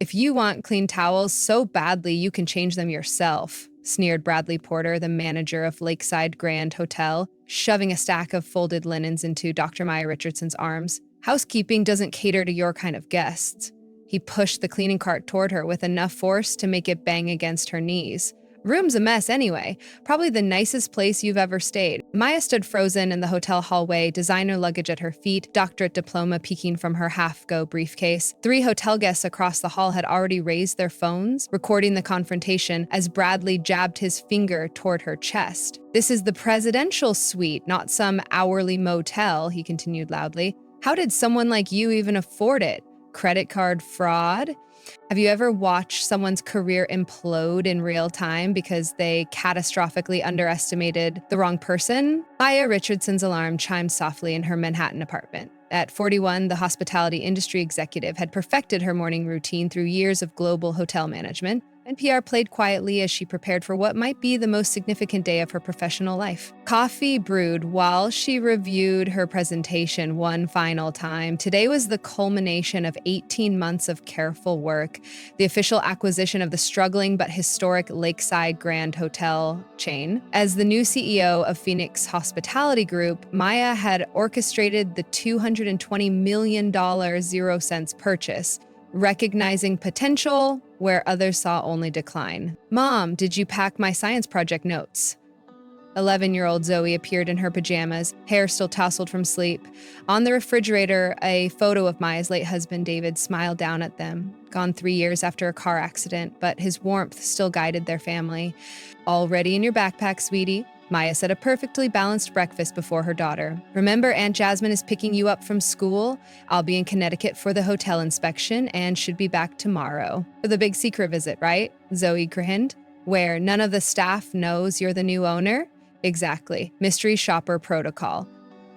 If you want clean towels so badly, you can change them yourself, sneered Bradley Porter, the manager of Lakeside Grand Hotel, shoving a stack of folded linens into Dr. Maya Richardson's arms. Housekeeping doesn't cater to your kind of guests. He pushed the cleaning cart toward her with enough force to make it bang against her knees. Room's a mess anyway. Probably the nicest place you've ever stayed. Maya stood frozen in the hotel hallway, designer luggage at her feet, doctorate diploma peeking from her half-go briefcase. 3 hotel guests across the hall had already raised their phones, recording the confrontation as Bradley jabbed his finger toward her chest. "This is the presidential suite, not some hourly motel," he continued loudly. "How did someone like you even afford it? Credit card fraud? Have you ever watched someone's career implode in real time because they catastrophically underestimated the wrong person?" Maya Richardson's alarm chimed softly in her Manhattan apartment. At 41, the hospitality industry executive had perfected her morning routine through years of global hotel management. NPR played quietly as she prepared for what might be the most significant day of her professional life. Coffee brewed while she reviewed her presentation one final time. Today was the culmination of 18 months of careful work, the official acquisition of the struggling but historic Lakeside Grand Hotel chain. As the new CEO of Phoenix Hospitality Group, Maya had orchestrated the $220 million 0 cents purchase, recognizing potential where others saw only decline. "Mom, did you pack my science project notes?" 11-year-old Zoe appeared in her pajamas, hair still tousled from sleep. On the refrigerator, a photo of Maya's late husband, David, smiled down at them. Gone 3 years after a car accident, but his warmth still guided their family. "All ready in your backpack, sweetie?" Maya set a perfectly balanced breakfast before her daughter. "Remember, Aunt Jasmine is picking you up from school? I'll be in Connecticut for the hotel inspection and should be back tomorrow." "For the big secret visit, right?" Zoe grinned. "Where none of the staff knows you're the new owner?" "Exactly. Mystery shopper protocol."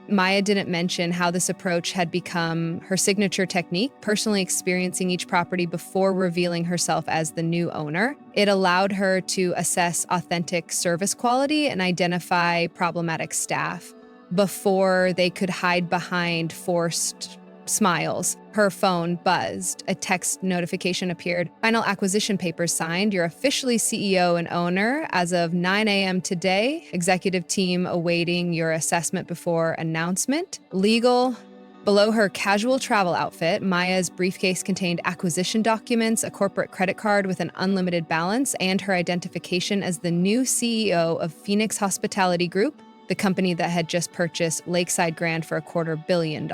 Maya didn't mention how this approach had become her signature technique, personally experiencing each property before revealing herself as the new owner. It allowed her to assess authentic service quality and identify problematic staff before they could hide behind forced smiles. Her phone buzzed. A text notification appeared. "Final acquisition papers signed. You're officially CEO and owner as of 9 a.m. today. Executive team awaiting your assessment before announcement. Legal." Below her casual travel outfit, Maya's briefcase contained acquisition documents, a corporate credit card with an unlimited balance, and her identification as the new CEO of Phoenix Hospitality Group, the company that had just purchased Lakeside Grand for $250 million.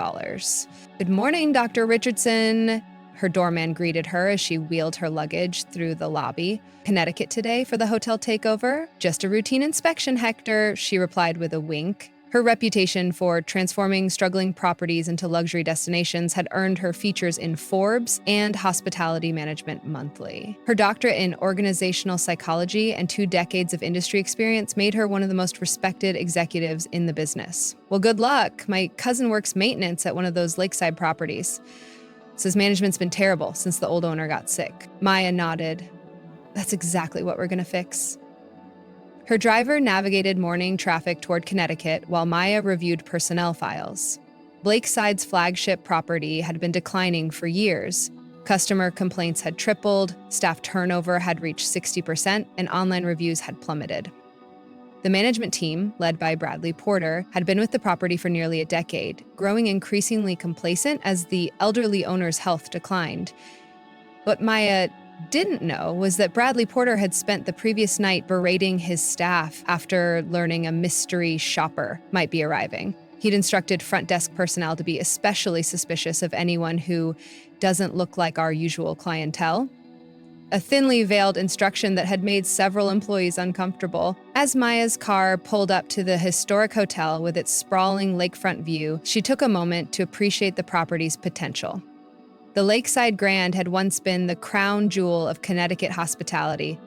"Good morning, Dr. Richardson." Her doorman greeted her as she wheeled her luggage through the lobby. "Connecticut today for the hotel takeover?" "Just a routine inspection, Hector," she replied with a wink. Her reputation for transforming struggling properties into luxury destinations had earned her features in Forbes and Hospitality Management Monthly. Her doctorate in organizational psychology and 2 decades of industry experience made her one of the most respected executives in the business. "Well, good luck. My cousin works maintenance at one of those lakeside properties. Says management's been terrible since the old owner got sick." Maya nodded. "That's exactly what we're gonna fix." Her driver navigated morning traffic toward Connecticut while Maya reviewed personnel files. Lakeside's flagship property had been declining for years. Customer complaints had tripled, staff turnover had reached 60%, and online reviews had plummeted. The management team, led by Bradley Porter, had been with the property for nearly a decade, growing increasingly complacent as the elderly owner's health declined. What Maya didn't know was that Bradley Porter had spent the previous night berating his staff after learning a mystery shopper might be arriving. He'd instructed front desk personnel to be especially suspicious of anyone who doesn't look like our usual clientele. A thinly veiled instruction that had made several employees uncomfortable. As Maya's car pulled up to the historic hotel with its sprawling lakefront view, she took a moment to appreciate the property's potential. The Lakeside Grand had once been the crown jewel of Connecticut hospitality.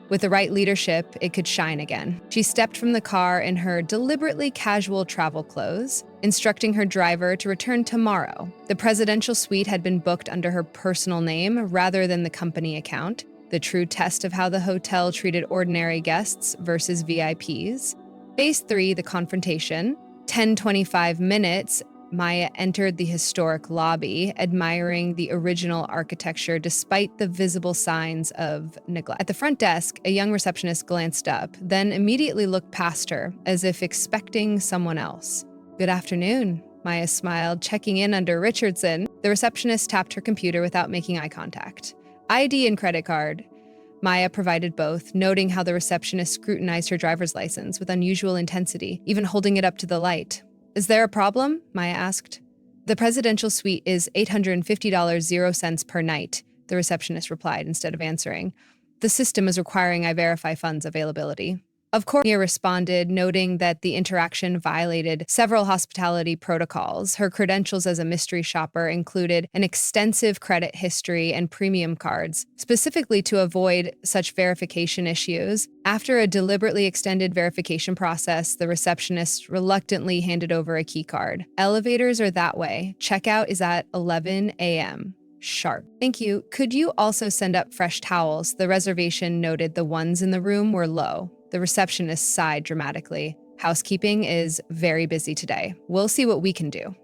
With the right leadership, it could shine again. She stepped from the car in her deliberately casual travel clothes, instructing her driver to return tomorrow. The presidential suite had been booked under her personal name rather than the company account, the true test of how the hotel treated ordinary guests versus VIPs. Phase 3, the confrontation. 10:25 minutes, Maya entered the historic lobby, admiring the original architecture despite the visible signs of neglect. At the front desk, a young receptionist glanced up, then immediately looked past her, as if expecting someone else. "Good afternoon," Maya smiled, checking in under Richardson. The receptionist tapped her computer without making eye contact. "ID and credit card." Maya provided both, noting how the receptionist scrutinized her driver's license with unusual intensity, even holding it up to the light. "Is there a problem?" Maya asked. "The presidential suite is $850.00 per night," the receptionist replied instead of answering. "The system is requiring I verify funds availability." Of course, Mia responded, noting that the interaction violated several hospitality protocols. Her credentials as a mystery shopper included an extensive credit history and premium cards, specifically to avoid such verification issues. After a deliberately extended verification process, the receptionist reluctantly handed over a key card. "Elevators are that way. Checkout is at 11 a.m. sharp." "Thank you. Could you also send up fresh towels?" The reservation noted the ones in the room were low. The receptionist sighed dramatically. "Housekeeping is very busy today. We'll see what we can do."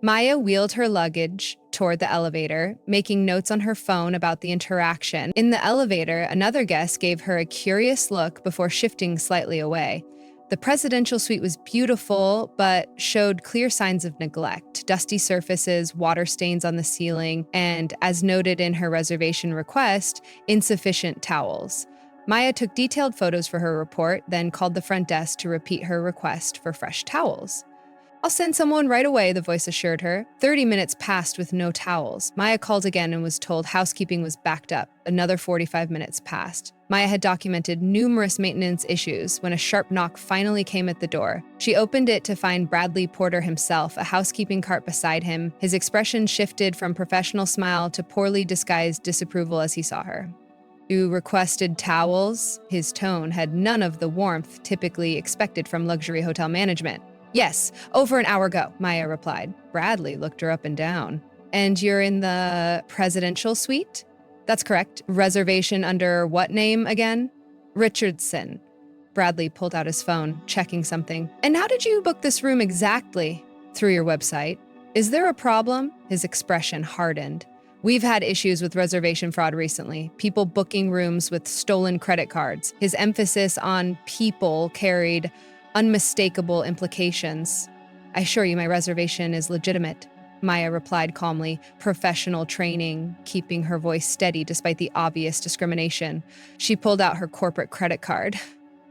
Maya wheeled her luggage toward the elevator, making notes on her phone about the interaction. In the elevator, another guest gave her a curious look before shifting slightly away. The presidential suite was beautiful, but showed clear signs of neglect: dusty surfaces, water stains on the ceiling, and, as noted in her reservation request, insufficient towels. Maya took detailed photos for her report, then called the front desk to repeat her request for fresh towels. "I'll send someone right away," the voice assured her. 30 minutes passed with no towels. Maya called again and was told housekeeping was backed up. Another 45 minutes passed. Maya had documented numerous maintenance issues when a sharp knock finally came at the door. She opened it to find Bradley Porter himself, a housekeeping cart beside him. His expression shifted from professional smile to poorly disguised disapproval as he saw her. "You requested towels?" His tone had none of the warmth typically expected from luxury hotel management. "Yes, over an hour ago," Maya replied. Bradley looked her up and down. "And you're in the presidential suite?" "That's correct. Reservation under what name again?" "Richardson." Bradley pulled out his phone, checking something. "And how did you book this room exactly?" "Through your website." "Is there a problem?" His expression hardened. "We've had issues with reservation fraud recently, people booking rooms with stolen credit cards." His emphasis on people carried unmistakable implications. "I assure you my reservation is legitimate," Maya replied calmly, professional training keeping her voice steady despite the obvious discrimination. She pulled out her corporate credit card.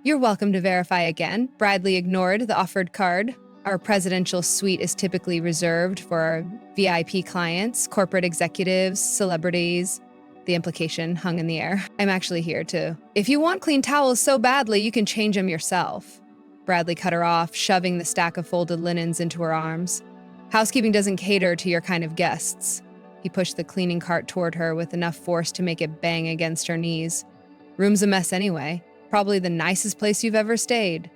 "You're welcome to verify again." Bradley ignored the offered card. "Our presidential suite is typically reserved for our VIP clients, corporate executives, celebrities." The implication hung in the air. "I'm actually here to. If you want clean towels so badly, you can change them yourself." Bradley cut her off, shoving the stack of folded linens into her arms. "Housekeeping doesn't cater to your kind of guests." He pushed the cleaning cart toward her with enough force to make it bang against her knees. "Room's a mess anyway. Probably the nicest place you've ever stayed."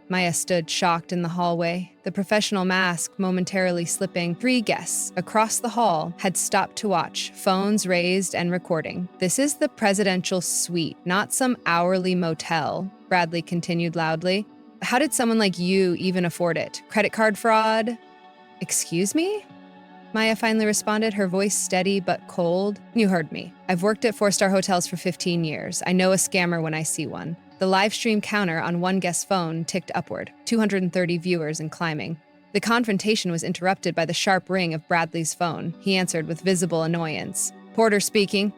Maya stood shocked in the hallway, the professional mask momentarily slipping. 3 guests across the hall had stopped to watch, phones raised and recording. "This is the presidential suite, not some hourly motel," Bradley continued loudly. "How did someone like you even afford it? Credit card fraud?" "Excuse me?" Maya finally responded, her voice steady but cold. "You heard me. I've worked at 4-star hotels for 15 years. I know a scammer when I see one." The live stream counter on one guest's phone ticked upward, 230 viewers and climbing. The confrontation was interrupted by the sharp ring of Bradley's phone. He answered with visible annoyance. "Porter speaking."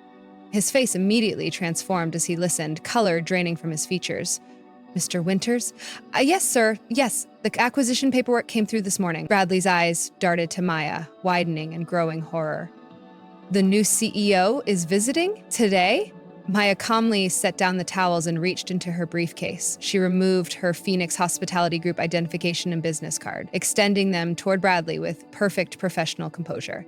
His face immediately transformed as he listened, color draining from his features. "Mr. Winters?" Yes, sir. Yes, the acquisition paperwork came through this morning." Bradley's eyes darted to Maya, widening in growing horror. "The new CEO is visiting? Today?" Maya calmly set down the towels and reached into her briefcase. She removed her Phoenix Hospitality Group identification and business card, extending them toward Bradley with perfect professional composure.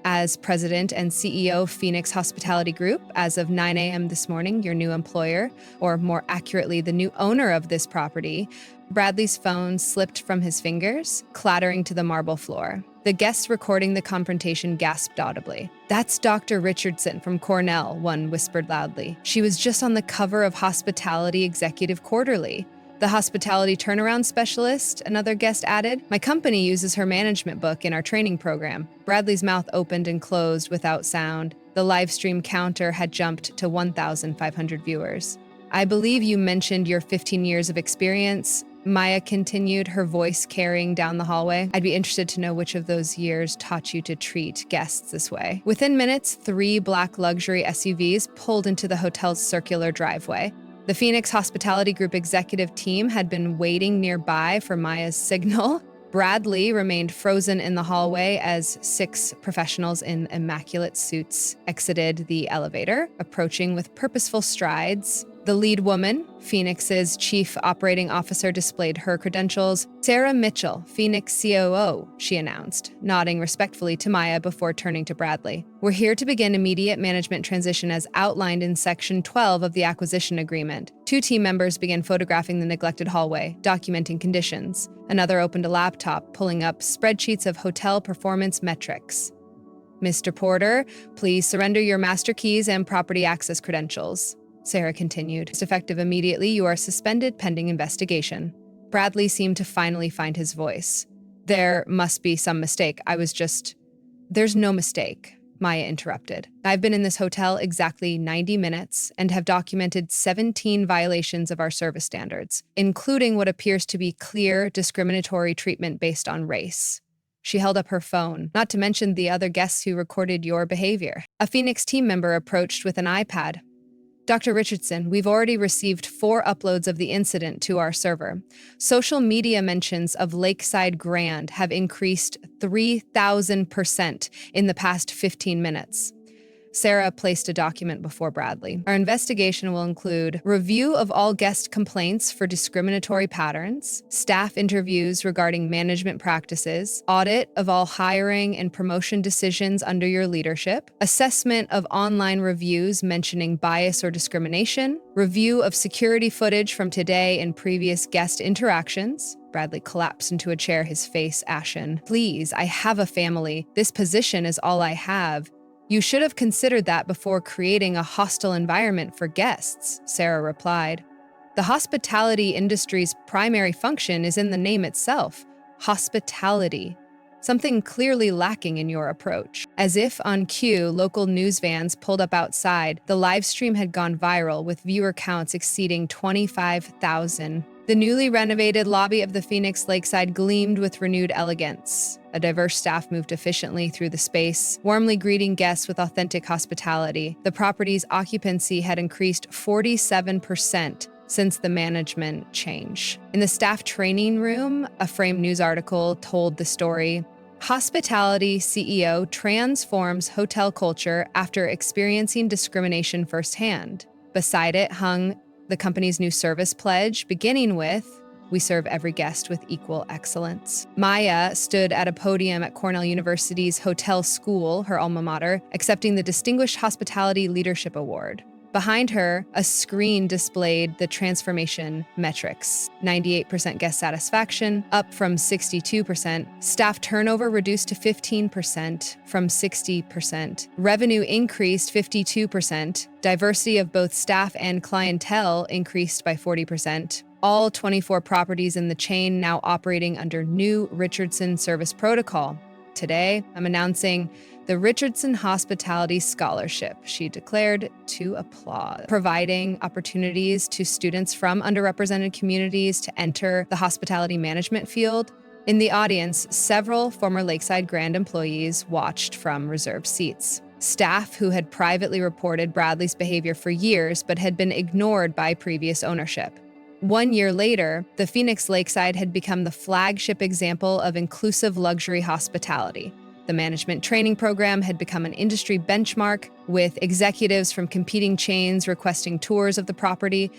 "As president and CEO of Phoenix Hospitality Group, as of 9 a.m. this morning, your new employer, or more accurately, the new owner of this property," Bradley's phone slipped from his fingers, clattering to the marble floor. The guests recording the confrontation gasped audibly. "That's Dr. Richardson from Cornell," one whispered loudly. "She was just on the cover of Hospitality Executive Quarterly." The hospitality turnaround specialist, another guest added. My company uses her management book in our training program. Bradley's mouth opened and closed without sound. The live stream counter had jumped to 1,500 viewers. I believe you mentioned your 15 years of experience, Maya continued, her voice carrying down the hallway. I'd be interested to know which of those years taught you to treat guests this way. Within minutes, 3 black luxury SUVs pulled into the hotel's circular driveway. The Phoenix Hospitality Group executive team had been waiting nearby for Maya's signal. Bradley remained frozen in the hallway as 6 professionals in immaculate suits exited the elevator, approaching with purposeful strides. The lead woman, Phoenix's chief operating officer, displayed her credentials. Sarah Mitchell, Phoenix COO, she announced, nodding respectfully to Maya before turning to Bradley. We're here to begin immediate management transition as outlined in Section 12 of the acquisition agreement. 2 team members began photographing the neglected hallway, documenting conditions. Another opened a laptop, pulling up spreadsheets of hotel performance metrics. Mr. Porter, please surrender your master keys and property access credentials. Sarah continued. Effective immediately, you are suspended pending investigation. Bradley seemed to finally find his voice. There must be some mistake. There's no mistake, Maya interrupted. I've been in this hotel exactly 90 minutes and have documented 17 violations of our service standards, including what appears to be clear discriminatory treatment based on race. She held up her phone, not to mention the other guests who recorded your behavior. A Phoenix team member approached with an iPad. Dr. Richardson, we've already received 4 uploads of the incident to our server. Social media mentions of Lakeside Grand have increased 3,000% in the past 15 minutes. Sarah placed a document before Bradley. Our investigation will include review of all guest complaints for discriminatory patterns, staff interviews regarding management practices, audit of all hiring and promotion decisions under your leadership, assessment of online reviews mentioning bias or discrimination, review of security footage from today and previous guest interactions. Bradley collapsed into a chair, his face ashen. Please, I have a family. This position is all I have. You should have considered that before creating a hostile environment for guests, Sarah replied. The hospitality industry's primary function is in the name itself, hospitality, something clearly lacking in your approach. As if on cue, local news vans pulled up outside. The live stream had gone viral, with viewer counts exceeding 25,000. The newly renovated lobby of the Phoenix Lakeside gleamed with renewed elegance. A diverse staff moved efficiently through the space, warmly greeting guests with authentic hospitality. The property's occupancy had increased 47% since the management change. In the staff training room, a framed news article told the story. Hospitality CEO transforms hotel culture after experiencing discrimination firsthand. Beside it hung the company's new service pledge, beginning with, "We serve every guest with equal excellence." Maya stood at a podium at Cornell University's Hotel School, her alma mater, accepting the Distinguished Hospitality Leadership Award. Behind her, a screen displayed the transformation metrics. 98% guest satisfaction, up from 62%. Staff turnover reduced to 15% from 60%. Revenue increased 52%. Diversity of both staff and clientele increased by 40%. All 24 properties in the chain now operating under new Richardson service protocol. Today, I'm announcing the Richardson Hospitality Scholarship, she declared to applaud, providing opportunities to students from underrepresented communities to enter the hospitality management field. In the audience, several former Lakeside Grand employees watched from reserved seats. Staff who had privately reported Bradley's behavior for years but had been ignored by previous ownership. 1 year later, the Phoenix Lakeside had become the flagship example of inclusive luxury hospitality. The management training program had become an industry benchmark, with executives from competing chains requesting tours of the property.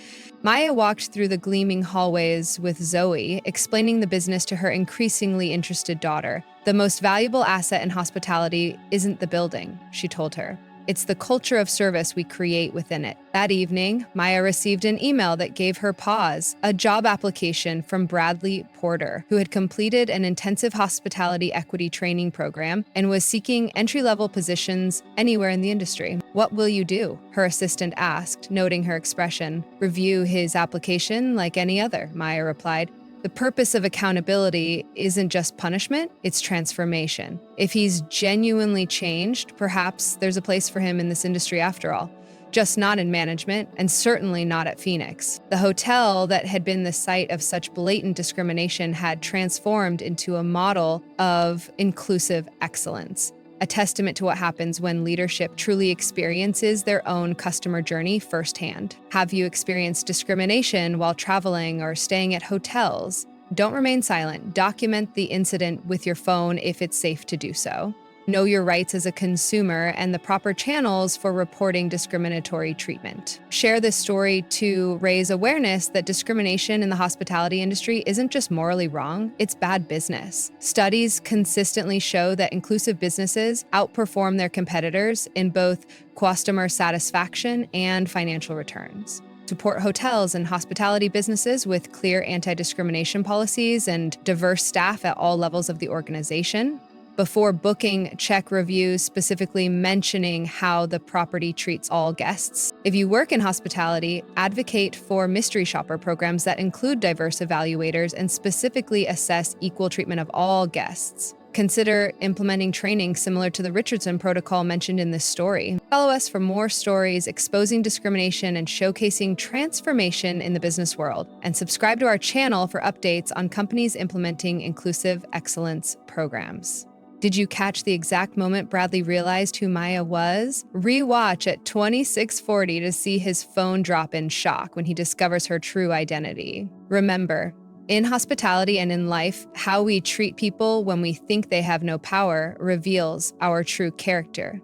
Maya walked through the gleaming hallways with Zoe, explaining the business to her increasingly interested daughter. The most valuable asset in hospitality isn't the building, she told her. It's the culture of service we create within it. That evening, Maya received an email that gave her pause, a job application from Bradley Porter, who had completed an intensive hospitality equity training program and was seeking entry-level positions anywhere in the industry. "What will you do?" her assistant asked, noting her expression. "Review his application like any other," Maya replied. The purpose of accountability isn't just punishment, it's transformation. If he's genuinely changed, perhaps there's a place for him in this industry after all. Just not in management, and certainly not at Phoenix. The hotel that had been the site of such blatant discrimination had transformed into a model of inclusive excellence. A testament to what happens when leadership truly experiences their own customer journey firsthand. Have you experienced discrimination while traveling or staying at hotels? Don't remain silent. Document the incident with your phone if it's safe to do so. Know your rights as a consumer and the proper channels for reporting discriminatory treatment. Share this story to raise awareness that discrimination in the hospitality industry isn't just morally wrong, it's bad business. Studies consistently show that inclusive businesses outperform their competitors in both customer satisfaction and financial returns. Support hotels and hospitality businesses with clear anti-discrimination policies and diverse staff at all levels of the organization. Before booking, check reviews specifically mentioning how the property treats all guests. If you work in hospitality, advocate for mystery shopper programs that include diverse evaluators and specifically assess equal treatment of all guests. Consider implementing training similar to the Richardson Protocol mentioned in this story. Follow us for more stories exposing discrimination and showcasing transformation in the business world. And subscribe to our channel for updates on companies implementing inclusive excellence programs. Did you catch the exact moment Bradley realized who Maya was? Rewatch at 26:40 to see his phone drop in shock when he discovers her true identity. Remember, in hospitality and in life, how we treat people when we think they have no power reveals our true character.